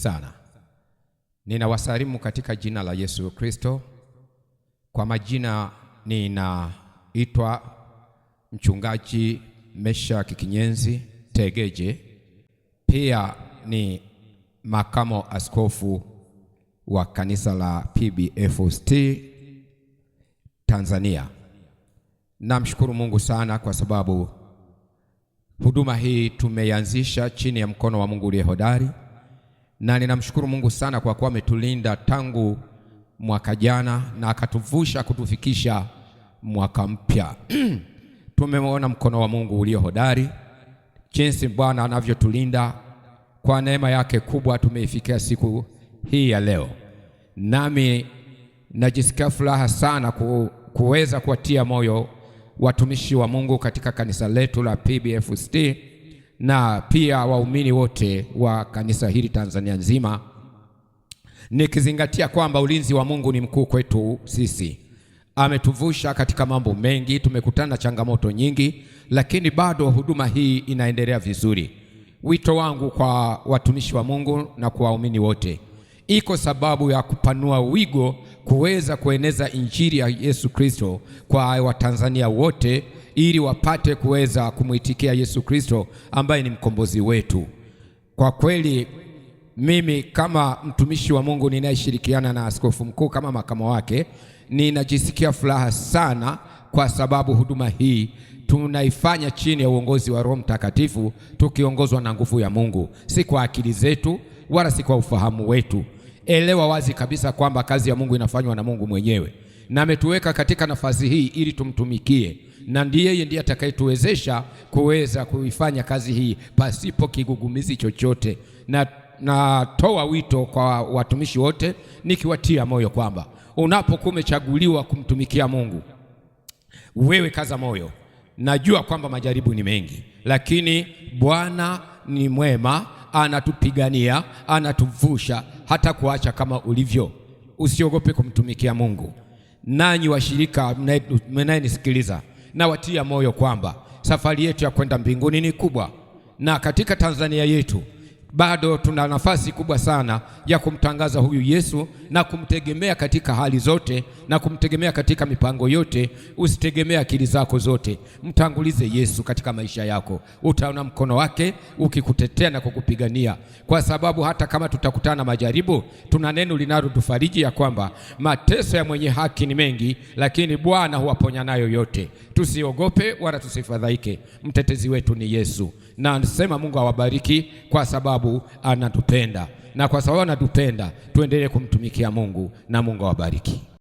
sana. Ninawasalimu katika jina la Yesu Kristo. Kwa majina ninaitwa Mchungaji Meshaki Kinyenzi Tegeje. Pia ni makamo askofu wa kanisa la PBFST Tanzania. Namshukuru Mungu sana kwa sababu huduma hii tumeianzisha chini ya mkono wa Mungu aliye hodari, na ninamshukuru Mungu sana kwa kuwa ametulinda tangu mwaka jana na akatuvusha kutufikisha mwaka mpya. Tumeona mkono wa Mungu ulio hodari, jinsi Bwana anavyotulinda. Kwa neema yake kubwa tumeifikia siku hii ya leo. Nami najisikia furaha sana kuweza kuwatia moyo watumishi wa Mungu katika kanisa letu la PBFST na pia waumini wote wa kanisa hili Tanzania nzima, nikizingatia kwamba ulinzi wa Mungu ni mkuu kwetu sisi. Ametuvusha katika mambo mengi, tumekutana na changamoto nyingi, lakini bado huduma hii inaendelea vizuri. Wito wangu kwa watumishi wa Mungu na kwa waumini wote, iko sababu ya kupanua wigo kuweza kueneza injili ya Yesu Kristo kwa Watanzania wote, ili wapate kuweza kumuitikia Yesu Kristo ambaye ni mkombozi wetu. Kwa kweli mimi kama mtumishi wa Mungu ninayeshirikiana na askofu mkuu kama makamo wake, ninajisikia furaha sana kwa sababu huduma hii tunaifanya chini ya uongozi wa Roho Mtakatifu, tukiongozwa na nguvu ya Mungu, si kwa akili zetu wala si kwa ufahamu wetu. Elewa wazi kabisa kwamba kazi ya Mungu inafanywa na Mungu mwenyewe, na ametuweka katika nafasi hii ili tumtumikie, na ndiye atakayetuwezesha kuweza kuifanya kazi hii pasipo kigugumizi chochote. Na natoa wito kwa watumishi wote nikiwatia moyo kwamba unapokuwa umechaguliwa kumtumikia Mungu, wewe kaza moyo. Najua kwamba majaribu ni mengi, lakini Bwana ni mwema, anatupigania, anatuvusha hata kuacha kama ulivyo. Usiogope kumtumikia Mungu. Nanyi washirika mnayenisikiliza, na watia moyo kwamba safari yetu ya kwenda mbinguni ni kubwa, na katika Tanzania yetu bado tuna nafasi kubwa sana ya kumtangaza huyu Yesu na kumtegemea katika hali zote na kumtegemea katika mipango yote. Usitegemea akili zako zote, mtangulize Yesu katika maisha yako. Utaona mkono wake ukikutetea na kukupigania, kwa sababu hata kama tutakutana na majaribu, tuna neno linalotufariji ya kwamba mateso ya mwenye haki ni mengi, lakini Bwana huwaponya nayo yote. Tusiogope wala tusifadhaike, mtetezi wetu ni Yesu. Na nasema Mungu awabariki kwa sababu anatupenda, na kwa sababu anatupenda tuendelee kumtumikia Mungu, na Mungu awabariki.